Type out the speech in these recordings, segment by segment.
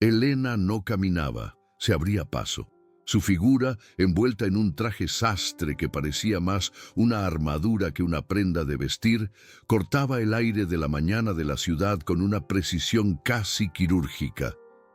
Elena no caminaba, se abría paso. Su figura, envuelta en un traje sastre que parecía más una armadura que una prenda de vestir, cortaba el aire de la mañana de la ciudad con una precisión casi quirúrgica.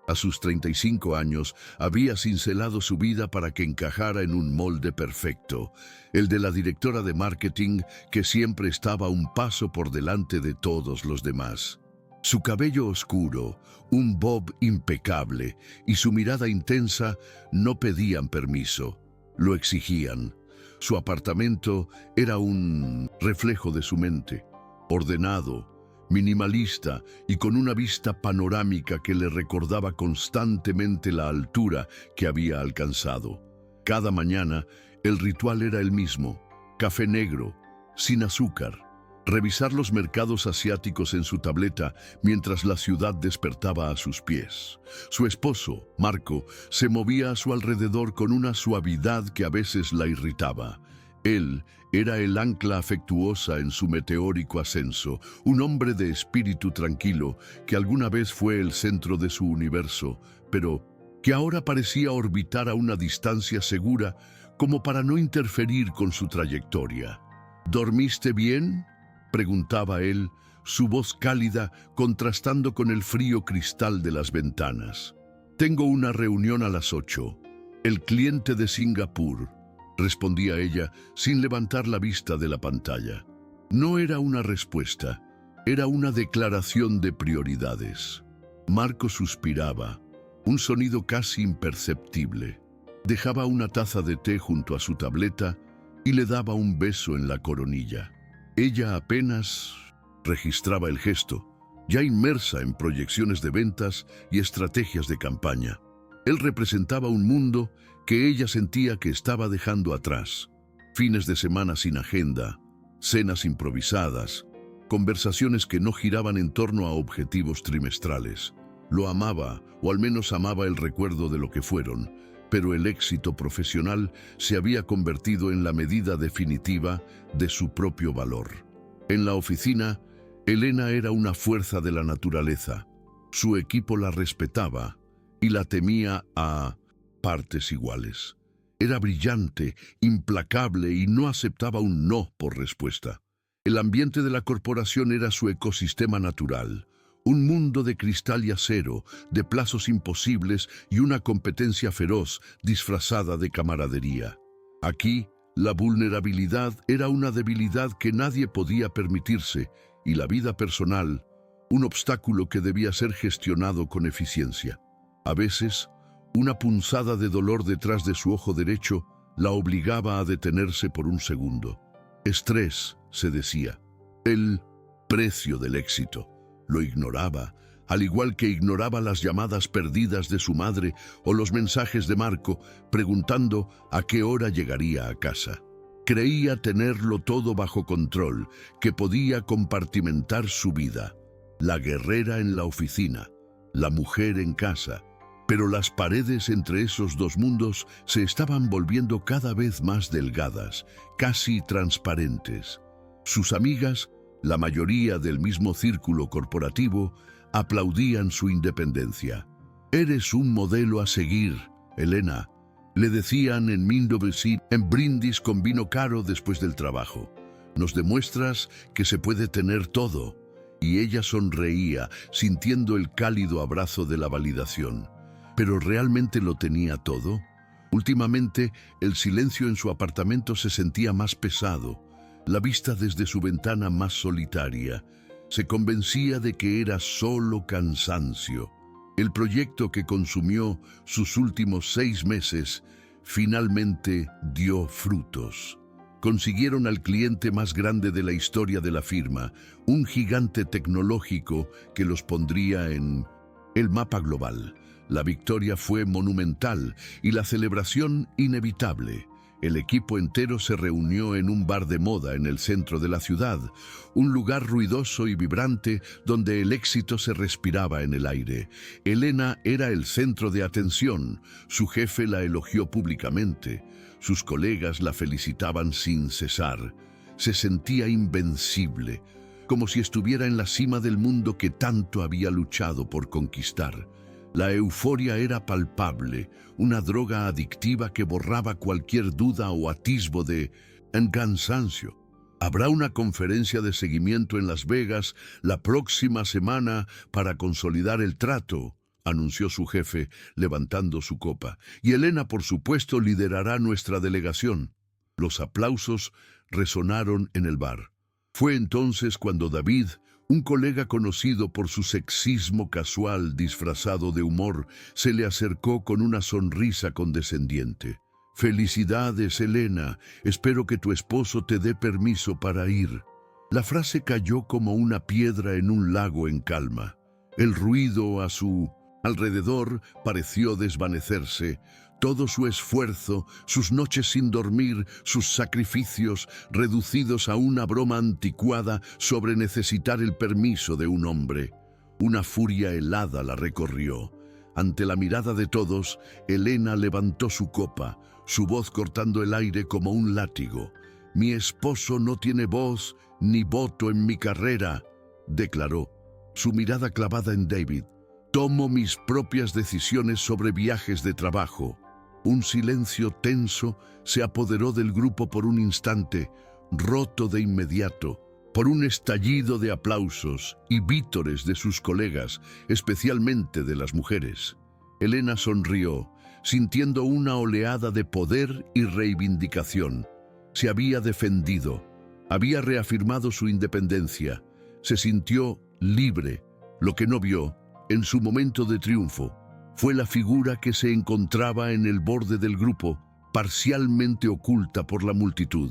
A sus 35 años había cincelado su vida para que encajara en un molde perfecto, el de la directora de marketing que siempre estaba un paso por delante de todos los demás. Su cabello oscuro, un bob impecable y su mirada intensa no pedían permiso, lo exigían. Su apartamento era un reflejo de su mente, ordenado, minimalista y con una vista panorámica que le recordaba constantemente la altura que había alcanzado. Cada mañana el ritual era el mismo: café negro, sin azúcar. Revisar los mercados asiáticos en su tableta mientras la ciudad despertaba a sus pies. Su esposo, Marco, se movía a su alrededor con una suavidad que a veces la irritaba. Él era el ancla afectuosa en su meteórico ascenso, un hombre de espíritu tranquilo que alguna vez fue el centro de su universo, pero que ahora parecía orbitar a una distancia segura como para no interferir con su trayectoria. ¿Dormiste bien?, preguntaba él, su voz cálida contrastando con el frío cristal de las ventanas. «Tengo una reunión a las 8. El cliente de Singapur», respondía ella sin levantar la vista de la pantalla. No era una respuesta, era una declaración de prioridades. Marco suspiraba, un sonido casi imperceptible. Dejaba una taza de té junto a su tableta y le daba un beso en la coronilla. Ella apenas registraba el gesto, ya inmersa en proyecciones de ventas y estrategias de campaña. Él representaba un mundo que ella sentía que estaba dejando atrás. Fines de semana sin agenda, cenas improvisadas, conversaciones que no giraban en torno a objetivos trimestrales. Lo amaba, o al menos amaba el recuerdo de lo que fueron, pero el éxito profesional se había convertido en la medida definitiva de su propio valor. En la oficina, Elena era una fuerza de la naturaleza. Su equipo la respetaba y la temía a partes iguales. Era brillante, implacable y no aceptaba un no por respuesta. El ambiente de la corporación era su ecosistema natural. Un mundo de cristal y acero, de plazos imposibles y una competencia feroz disfrazada de camaradería. Aquí, la vulnerabilidad era una debilidad que nadie podía permitirse y la vida personal, un obstáculo que debía ser gestionado con eficiencia. A veces, una punzada de dolor detrás de su ojo derecho la obligaba a detenerse por un segundo. Estrés, se decía, el precio del éxito. Lo ignoraba, al igual que ignoraba las llamadas perdidas de su madre o los mensajes de Marco preguntando a qué hora llegaría a casa. Creía tenerlo todo bajo control, que podía compartimentar su vida. La guerrera en la oficina, la mujer en casa. Pero las paredes entre esos dos mundos se estaban volviendo cada vez más delgadas, casi transparentes. Sus amigas, la mayoría del mismo círculo corporativo, aplaudían su independencia. «Eres un modelo a seguir, Elena», le decían en Mindovesi, en brindis con vino caro después del trabajo. «Nos demuestras que se puede tener todo». Y ella sonreía, sintiendo el cálido abrazo de la validación. ¿Pero realmente lo tenía todo? Últimamente, el silencio en su apartamento se sentía más pesado. La vista desde su ventana más solitaria. Se convencía de que era solo cansancio. El proyecto que consumió sus últimos 6 meses finalmente dio frutos. Consiguieron al cliente más grande de la historia de la firma, un gigante tecnológico que los pondría en el mapa global. La victoria fue monumental y la celebración inevitable. El equipo entero se reunió en un bar de moda en el centro de la ciudad, un lugar ruidoso y vibrante donde el éxito se respiraba en el aire. Elena era el centro de atención, su jefe la elogió públicamente, sus colegas la felicitaban sin cesar. Se sentía invencible, como si estuviera en la cima del mundo que tanto había luchado por conquistar. La euforia era palpable, una droga adictiva que borraba cualquier duda o atisbo de cansancio. Habrá una conferencia de seguimiento en Las Vegas la próxima semana para consolidar el trato, anunció su jefe, levantando su copa. Y Elena, por supuesto, liderará nuestra delegación. Los aplausos resonaron en el bar. Fue entonces cuando David, un colega conocido por su sexismo casual disfrazado de humor, se le acercó con una sonrisa condescendiente. «Felicidades, Elena. Espero que tu esposo te dé permiso para ir». La frase cayó como una piedra en un lago en calma. El ruido a su alrededor pareció desvanecerse. Todo su esfuerzo, sus noches sin dormir, sus sacrificios, reducidos a una broma anticuada sobre necesitar el permiso de un hombre. Una furia helada la recorrió. Ante la mirada de todos, Elena levantó su copa, su voz cortando el aire como un látigo. «Mi esposo no tiene voz ni voto en mi carrera», declaró, su mirada clavada en David. «Tomo mis propias decisiones sobre viajes de trabajo». Un silencio tenso se apoderó del grupo por un instante, roto de inmediato por un estallido de aplausos y vítores de sus colegas, especialmente de las mujeres. Elena sonrió, sintiendo una oleada de poder y reivindicación. Se había defendido, había reafirmado su independencia, se sintió libre. Lo que no vio, en su momento de triunfo, fue la figura que se encontraba en el borde del grupo, parcialmente oculta por la multitud.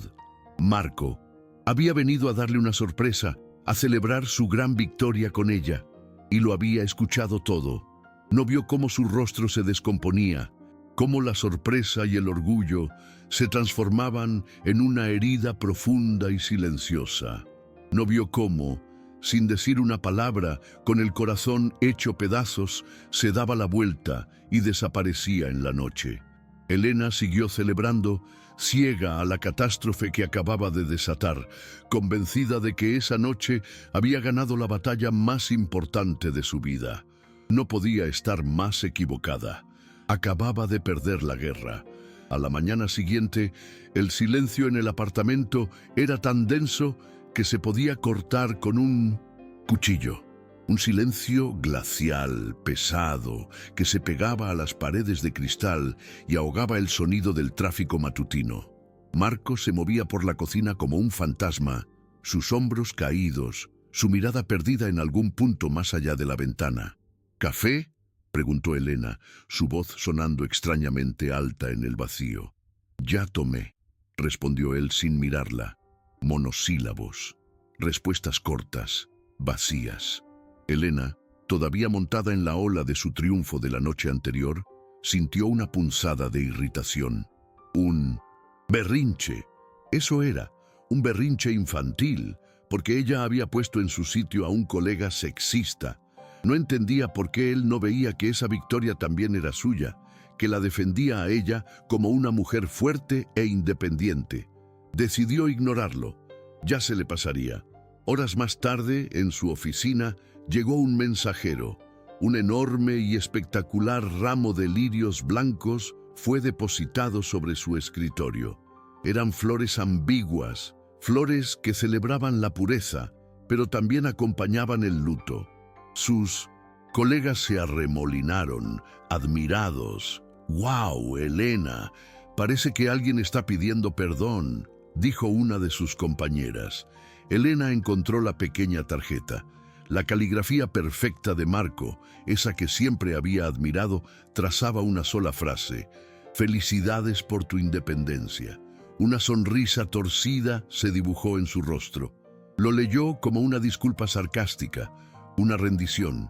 Marco había venido a darle una sorpresa, a celebrar su gran victoria con ella, y lo había escuchado todo. No vio cómo su rostro se descomponía, cómo la sorpresa y el orgullo se transformaban en una herida profunda y silenciosa. No vio cómo, sin decir una palabra, con el corazón hecho pedazos, se daba la vuelta y desaparecía en la noche. Elena siguió celebrando, ciega a la catástrofe que acababa de desatar, convencida de que esa noche había ganado la batalla más importante de su vida. No podía estar más equivocada. Acababa de perder la guerra. A la mañana siguiente, el silencio en el apartamento era tan denso que se podía cortar con un cuchillo. Un silencio glacial, pesado, que se pegaba a las paredes de cristal y ahogaba el sonido del tráfico matutino. Marco se movía por la cocina como un fantasma, sus hombros caídos, su mirada perdida en algún punto más allá de la ventana. «¿Café?», preguntó Elena, su voz sonando extrañamente alta en el vacío. «Ya tomé», respondió él sin mirarla. Monosílabos, respuestas cortas, vacías. Elena, todavía montada en la ola de su triunfo de la noche anterior, sintió una punzada de irritación. Un berrinche. Eso era, un berrinche infantil, porque ella había puesto en su sitio a un colega sexista. No entendía por qué él no veía que esa victoria también era suya, que la defendía a ella como una mujer fuerte e independiente. Decidió ignorarlo. Ya se le pasaría. Horas más tarde, en su oficina, llegó un mensajero. Un enorme y espectacular ramo de lirios blancos fue depositado sobre su escritorio. Eran flores ambiguas, flores que celebraban la pureza, pero también acompañaban el luto. Sus colegas se arremolinaron, admirados. «¡Wow, Elena! Parece que alguien está pidiendo perdón», dijo una de sus compañeras. Elena encontró la pequeña tarjeta. La caligrafía perfecta de Marco, esa que siempre había admirado, trazaba una sola frase: «Felicidades por tu independencia». Una sonrisa torcida se dibujó en su rostro. Lo leyó como una disculpa sarcástica, una rendición.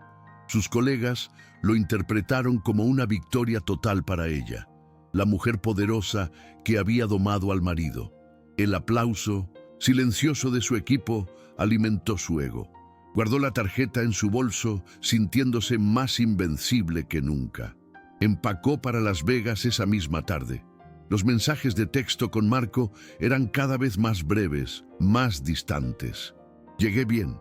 Sus colegas lo interpretaron como una victoria total para ella, la mujer poderosa que había domado al marido. El aplauso silencioso de su equipo alimentó su ego. Guardó la tarjeta en su bolso, sintiéndose más invencible que nunca. Empacó para Las Vegas esa misma tarde. Los mensajes de texto con Marco eran cada vez más breves, más distantes. «Llegué bien»,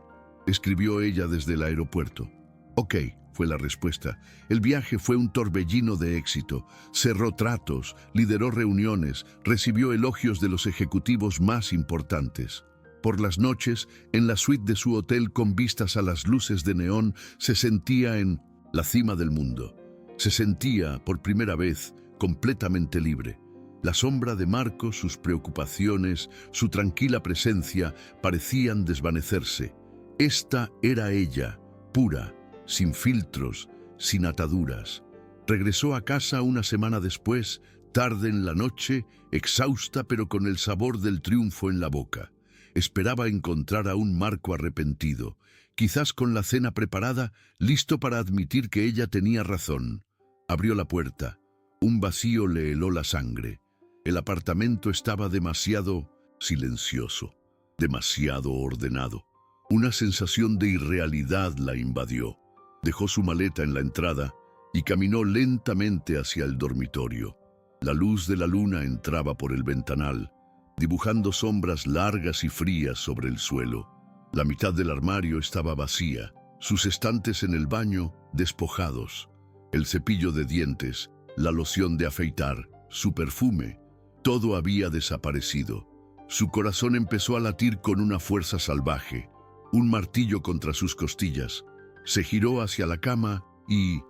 escribió ella desde el aeropuerto. «Ok, fue la respuesta. El viaje fue un torbellino de éxito. Cerró tratos, lideró reuniones, recibió elogios de los ejecutivos más importantes. Por las noches, en la suite de su hotel con vistas a las luces de neón, se sentía en la cima del mundo. Se sentía, por primera vez, completamente libre. La sombra de Marco, sus preocupaciones, su tranquila presencia parecían desvanecerse. Esta era ella, pura, sin filtros, sin ataduras. Regresó a casa una semana después, tarde en la noche, exhausta pero con el sabor del triunfo en la boca. Esperaba encontrar a un Marco arrepentido, quizás con la cena preparada, listo para admitir que ella tenía razón. Abrió la puerta. Un vacío le heló la sangre. El apartamento estaba demasiado silencioso, demasiado ordenado. Una sensación de irrealidad la invadió. Dejó su maleta en la entrada y caminó lentamente hacia el dormitorio. La luz de la luna entraba por el ventanal, dibujando sombras largas y frías sobre el suelo. La mitad del armario estaba vacía, sus estantes en el baño despojados. El cepillo de dientes, la loción de afeitar, su perfume, todo había desaparecido. Su corazón empezó a latir con una fuerza salvaje, un martillo contra sus costillas. Se giró hacia la cama y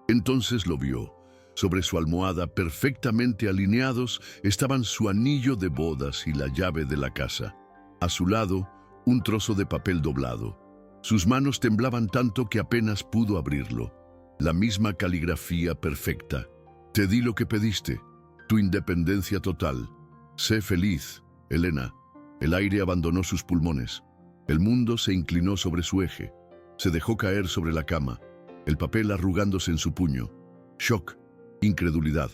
entonces lo vio. Sobre su almohada, perfectamente alineados, estaban su anillo de bodas y la llave de la casa. A su lado, un trozo de papel doblado. Sus manos temblaban tanto que apenas pudo abrirlo. La misma caligrafía perfecta. Te di lo que pediste, tu independencia total. Sé feliz, Elena. El aire abandonó sus pulmones. El mundo se inclinó sobre su eje. Se dejó caer sobre la cama, el papel arrugándose en su puño. Shock, incredulidad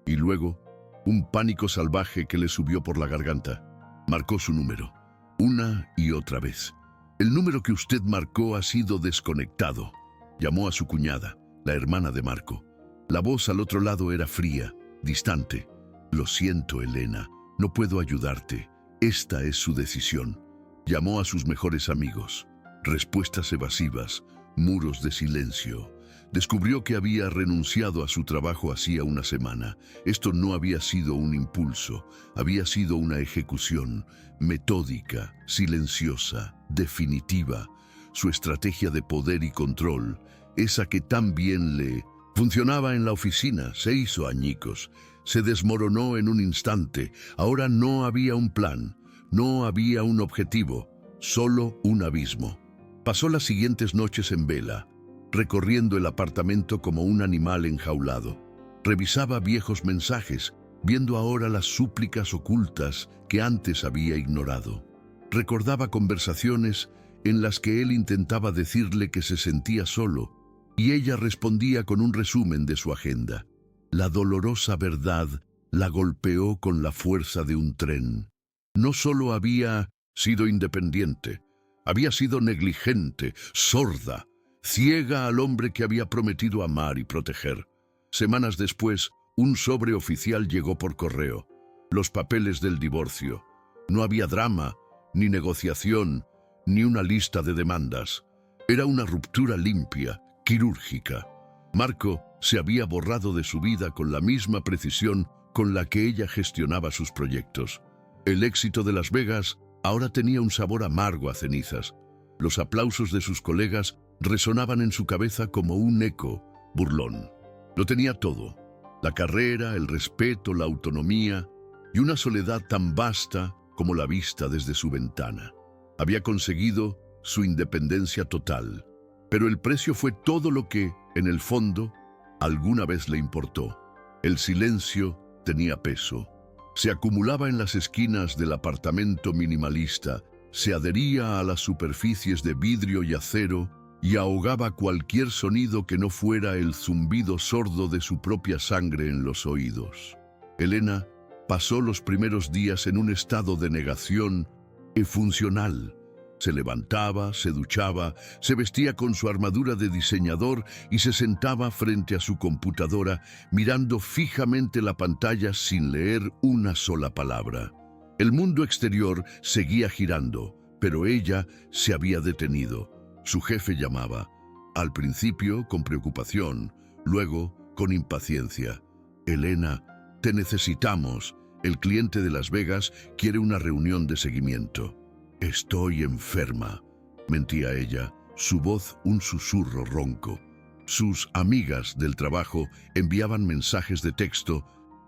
y luego un pánico salvaje que le subió por la garganta. Marcó su número, una y otra vez. El número que usted marcó ha sido desconectado. Llamó a su cuñada, la hermana de Marco. La voz al otro lado era fría, distante. Lo siento, Elena, no puedo ayudarte. Esta es su decisión. Llamó a sus mejores amigos. Respuestas evasivas, muros de silencio. Descubrió que había renunciado a su trabajo hacía una semana. Esto no había sido un impulso, había sido una ejecución metódica, silenciosa, definitiva. Su estrategia de poder y control, esa que tan bien le funcionaba en la oficina, se hizo añicos. Se desmoronó en un instante. Ahora no había un plan, no había un objetivo, solo un abismo. Pasó las siguientes noches en vela, recorriendo el apartamento como un animal enjaulado. Revisaba viejos mensajes, viendo ahora las súplicas ocultas que antes había ignorado. Recordaba conversaciones en las que él intentaba decirle que se sentía solo, y ella respondía con un resumen de su agenda. La dolorosa verdad la golpeó con la fuerza de un tren. No solo había sido independiente, había sido negligente, sorda, ciega al hombre que había prometido amar y proteger. Semanas después, un sobre oficial llegó por correo. Los papeles del divorcio. No había drama, ni negociación, ni una lista de demandas. Era una ruptura limpia, quirúrgica. Marco se había borrado de su vida con la misma precisión con la que ella gestionaba sus proyectos. El éxito de Las Vegas ahora tenía un sabor amargo a cenizas. Los aplausos de sus colegas resonaban en su cabeza como un eco burlón. Lo tenía todo: la carrera, el respeto, la autonomía y una soledad tan vasta como la vista desde su ventana. Había conseguido su independencia total, pero el precio fue todo lo que, en el fondo, alguna vez le importó. El silencio tenía peso. Se acumulaba en las esquinas del apartamento minimalista, se adhería a las superficies de vidrio y acero y ahogaba cualquier sonido que no fuera el zumbido sordo de su propia sangre en los oídos. Elena pasó los primeros días en un estado de negación funcional. Se levantaba, se duchaba, se vestía con su armadura de diseñador y se sentaba frente a su computadora, mirando fijamente la pantalla sin leer una sola palabra. El mundo exterior seguía girando, pero ella se había detenido. Su jefe llamaba. Al principio con preocupación, luego con impaciencia. Elena, te necesitamos. El cliente de Las Vegas quiere una reunión de seguimiento. Estoy enferma, mentía ella, su voz un susurro ronco. Sus amigas del trabajo enviaban mensajes de texto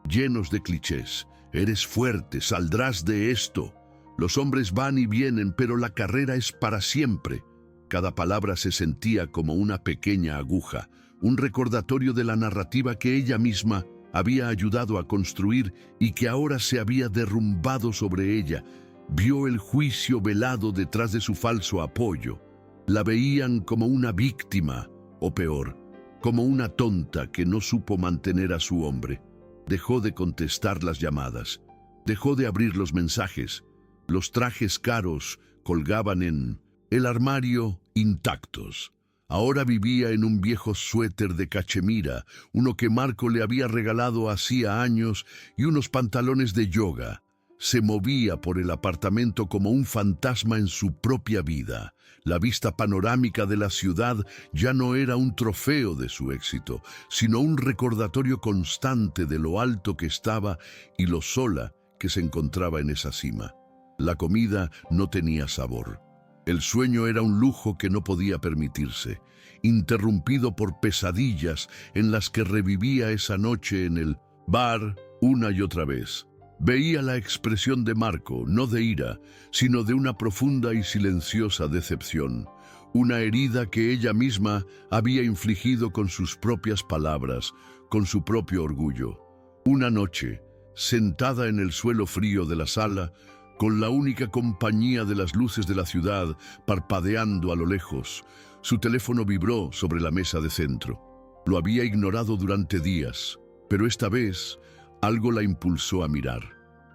llenos de clichés. Eres fuerte, saldrás de esto. Los hombres van y vienen, pero la carrera es para siempre. Cada palabra se sentía como una pequeña aguja, un recordatorio de la narrativa que ella misma había ayudado a construir y que ahora se había derrumbado sobre ella. Vio el juicio velado detrás de su falso apoyo. La veían como una víctima, o peor, como una tonta que no supo mantener a su hombre. Dejó de contestar las llamadas, dejó de abrir los mensajes. Los trajes caros colgaban en el armario intactos. Ahora vivía en un viejo suéter de cachemira, uno que Marco le había regalado hacía años, y unos pantalones de yoga. Se movía por el apartamento como un fantasma en su propia vida. La vista panorámica de la ciudad ya no era un trofeo de su éxito, sino un recordatorio constante de lo alto que estaba y lo sola que se encontraba en esa cima. La comida no tenía sabor. El sueño era un lujo que no podía permitirse, interrumpido por pesadillas en las que revivía esa noche en el bar una y otra vez. Veía la expresión de Marco, no de ira, sino de una profunda y silenciosa decepción, una herida que ella misma había infligido con sus propias palabras, con su propio orgullo. Una noche, sentada en el suelo frío de la sala, con la única compañía de las luces de la ciudad parpadeando a lo lejos, su teléfono vibró sobre la mesa de centro. Lo había ignorado durante días, pero esta vez algo la impulsó a mirar.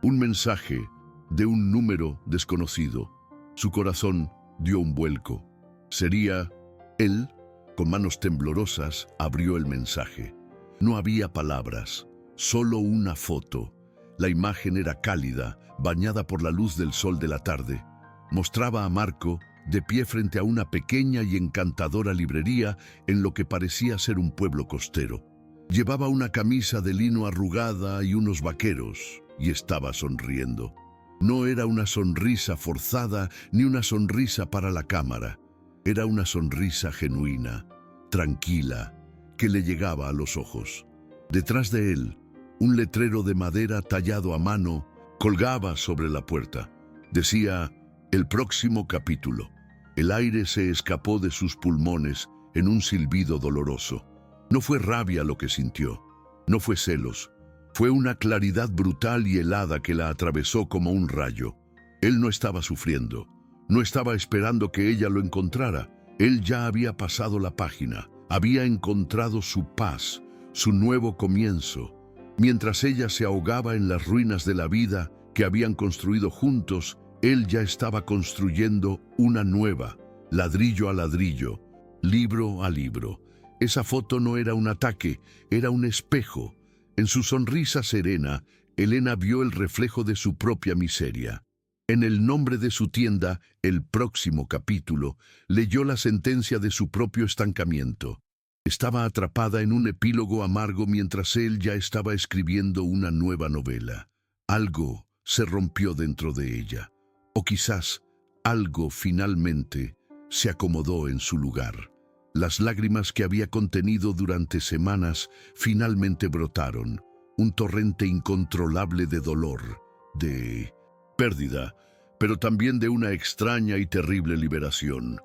Un mensaje de un número desconocido. Su corazón dio un vuelco. ¿Sería él? Con manos temblorosas abrió el mensaje. No había palabras, solo una foto. La imagen era cálida, bañada por la luz del sol de la tarde. Mostraba a Marco de pie frente a una pequeña y encantadora librería en lo que parecía ser un pueblo costero. Llevaba una camisa de lino arrugada y unos vaqueros, y estaba sonriendo. No era una sonrisa forzada ni una sonrisa para la cámara. Era una sonrisa genuina, tranquila, que le llegaba a los ojos. Detrás de él, un letrero de madera tallado a mano colgaba sobre la puerta. Decía, el próximo capítulo. El aire se escapó de sus pulmones en un silbido doloroso. No fue rabia lo que sintió, no fue celos. Fue una claridad brutal y helada que la atravesó como un rayo. Él no estaba sufriendo, no estaba esperando que ella lo encontrara. Él ya había pasado la página, había encontrado su paz, su nuevo comienzo. Mientras ella se ahogaba en las ruinas de la vida que habían construido juntos, él ya estaba construyendo una nueva, ladrillo a ladrillo, libro a libro. Esa foto no era un ataque, era un espejo. En su sonrisa serena, Elena vio el reflejo de su propia miseria. En el nombre de su tienda, el próximo capítulo, leyó la sentencia de su propio estancamiento. Estaba atrapada en un epílogo amargo mientras él ya estaba escribiendo una nueva novela. Algo se rompió dentro de ella. O quizás algo finalmente se acomodó en su lugar. Las lágrimas que había contenido durante semanas finalmente brotaron. Un torrente incontrolable de dolor, de pérdida, pero también de una extraña y terrible liberación.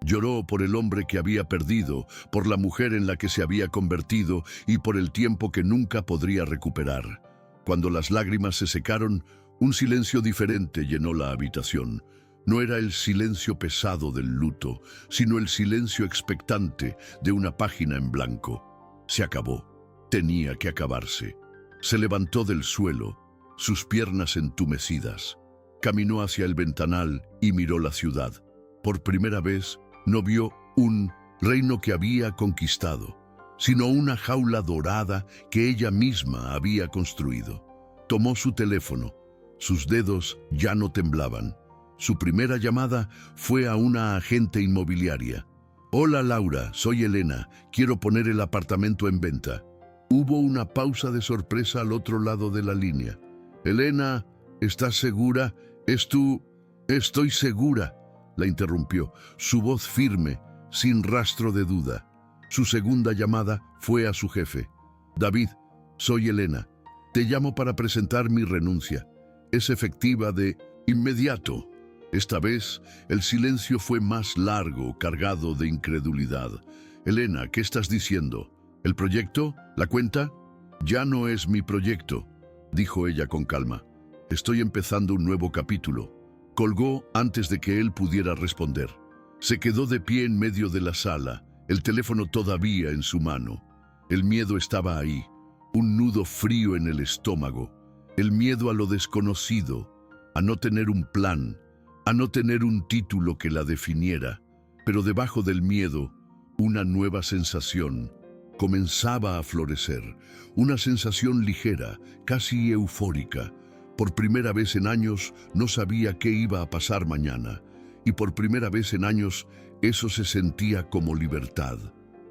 Lloró por el hombre que había perdido, por la mujer en la que se había convertido y por el tiempo que nunca podría recuperar. Cuando las lágrimas se secaron, un silencio diferente llenó la habitación. No era el silencio pesado del luto, sino el silencio expectante de una página en blanco. Se acabó. Tenía que acabarse. Se levantó del suelo, sus piernas entumecidas. Caminó hacia el ventanal y miró la ciudad. Por primera vez, no vio un reino que había conquistado, sino una jaula dorada que ella misma había construido. Tomó su teléfono. Sus dedos ya no temblaban. Su primera llamada fue a una agente inmobiliaria. Hola Laura, soy Elena. Quiero poner el apartamento en venta. Hubo una pausa de sorpresa al otro lado de la línea. Elena, ¿estás segura? ¿Es tú? Estoy segura, la interrumpió, su voz firme, sin rastro de duda. Su segunda llamada fue a su jefe. David, soy Elena. Te llamo para presentar mi renuncia. Es efectiva de inmediato. Esta vez, el silencio fue más largo, cargado de incredulidad. Elena, ¿qué estás diciendo? ¿El proyecto? ¿La cuenta? Ya no es mi proyecto, dijo ella con calma. Estoy empezando un nuevo capítulo. Colgó antes de que él pudiera responder. Se quedó de pie en medio de la sala, el teléfono todavía en su mano. El miedo estaba ahí, un nudo frío en el estómago. El miedo a lo desconocido, a no tener un plan, a no tener un título que la definiera. Pero debajo del miedo, una nueva sensación comenzaba a florecer, una sensación ligera, casi eufórica. Por primera vez en años no sabía qué iba a pasar mañana, y por primera vez en años eso se sentía como libertad.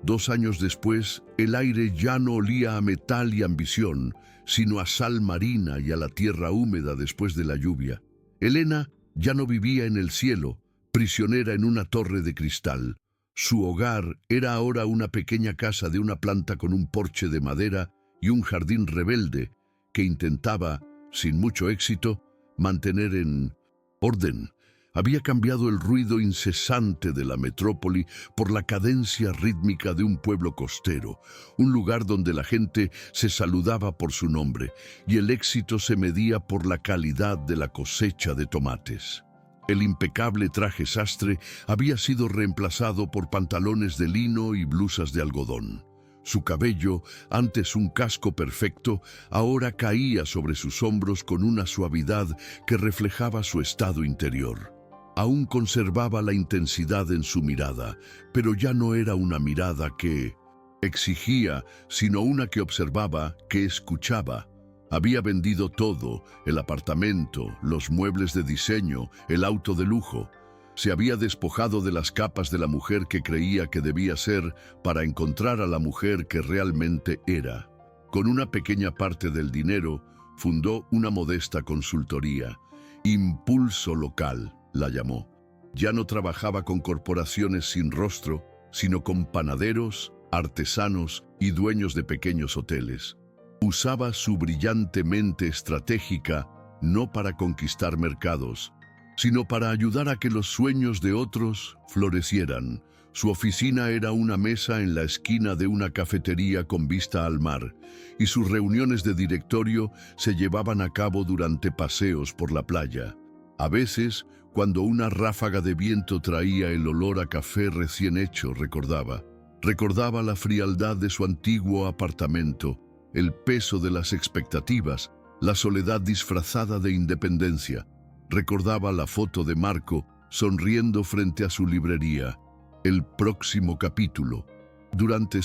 2 años después, el aire ya no olía a metal y ambición, sino a sal marina y a la tierra húmeda después de la lluvia. Elena ya no vivía en el cielo, prisionera en una torre de cristal. Su hogar era ahora una pequeña casa de una planta con un porche de madera y un jardín rebelde que intentaba, sin mucho éxito, mantener en orden. Había cambiado el ruido incesante de la metrópoli por la cadencia rítmica de un pueblo costero, un lugar donde la gente se saludaba por su nombre y el éxito se medía por la calidad de la cosecha de tomates. El impecable traje sastre había sido reemplazado por pantalones de lino y blusas de algodón. Su cabello, antes un casco perfecto, ahora caía sobre sus hombros con una suavidad que reflejaba su estado interior. Aún conservaba la intensidad en su mirada, pero ya no era una mirada que exigía, sino una que observaba, que escuchaba. Había vendido todo, el apartamento, los muebles de diseño, el auto de lujo. Se había despojado de las capas de la mujer que creía que debía ser para encontrar a la mujer que realmente era. Con una pequeña parte del dinero, fundó una modesta consultoría. Impulso Local la llamó. Ya no trabajaba con corporaciones sin rostro, sino con panaderos, artesanos y dueños de pequeños hoteles. Usaba su brillante mente estratégica no para conquistar mercados, sino para ayudar a que los sueños de otros florecieran. Su oficina era una mesa en la esquina de una cafetería con vista al mar, y sus reuniones de directorio se llevaban a cabo durante paseos por la playa. A veces, cuando una ráfaga de viento traía el olor a café recién hecho, recordaba la frialdad de su antiguo apartamento, el peso de las expectativas, la soledad disfrazada de independencia. Recordaba la foto de Marco sonriendo frente a su librería. El próximo capítulo. Durante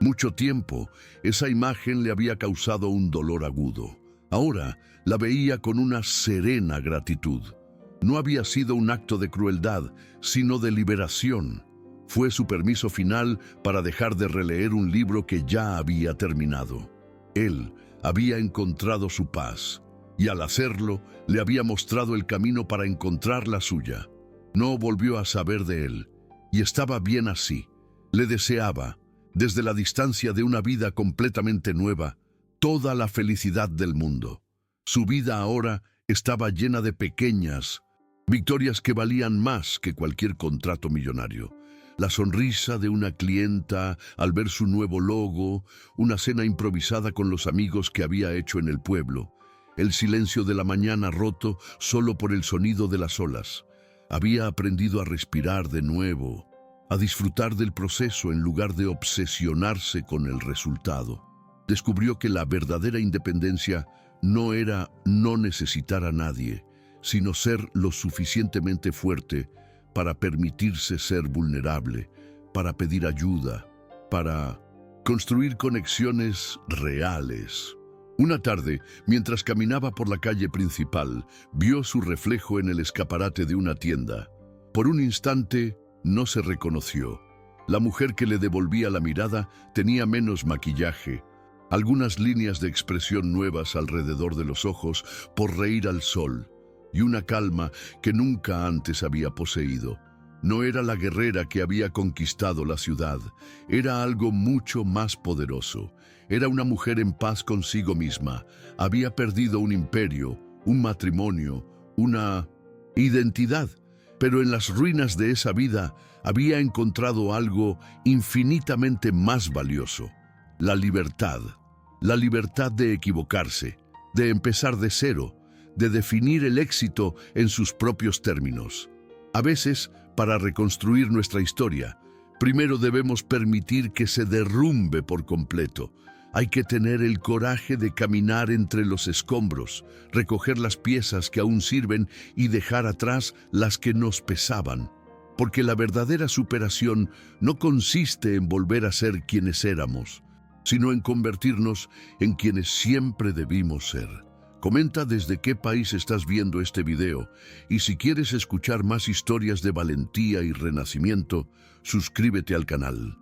mucho tiempo, esa imagen le había causado un dolor agudo. Ahora la veía con una serena gratitud. No había sido un acto de crueldad, sino de liberación. Fue su permiso final para dejar de releer un libro que ya había terminado. Él había encontrado su paz, y al hacerlo, le había mostrado el camino para encontrar la suya. No volvió a saber de él, y estaba bien así. Le deseaba, desde la distancia de una vida completamente nueva, toda la felicidad del mundo. Su vida ahora estaba llena de pequeñas victorias que valían más que cualquier contrato millonario. La sonrisa de una clienta al ver su nuevo logo, una cena improvisada con los amigos que había hecho en el pueblo, el silencio de la mañana roto solo por el sonido de las olas. Había aprendido a respirar de nuevo, a disfrutar del proceso en lugar de obsesionarse con el resultado. Descubrió que la verdadera independencia no era no necesitar a nadie, sino ser lo suficientemente fuerte para permitirse ser vulnerable, para pedir ayuda, para construir conexiones reales. Una tarde, mientras caminaba por la calle principal, vio su reflejo en el escaparate de una tienda. Por un instante, no se reconoció. La mujer que le devolvía la mirada tenía menos maquillaje, algunas líneas de expresión nuevas alrededor de los ojos por reír al sol, y una calma que nunca antes había poseído. No era la guerrera que había conquistado la ciudad, era algo mucho más poderoso. Era una mujer en paz consigo misma. Había perdido un imperio, un matrimonio, una identidad, pero en las ruinas de esa vida había encontrado algo infinitamente más valioso: la libertad. La libertad de equivocarse, de empezar de cero, de definir el éxito en sus propios términos. A veces, para reconstruir nuestra historia, primero debemos permitir que se derrumbe por completo. Hay que tener el coraje de caminar entre los escombros, recoger las piezas que aún sirven y dejar atrás las que nos pesaban. Porque la verdadera superación no consiste en volver a ser quienes éramos, sino en convertirnos en quienes siempre debimos ser. Comenta desde qué país estás viendo este video, y si quieres escuchar más historias de valentía y renacimiento, suscríbete al canal.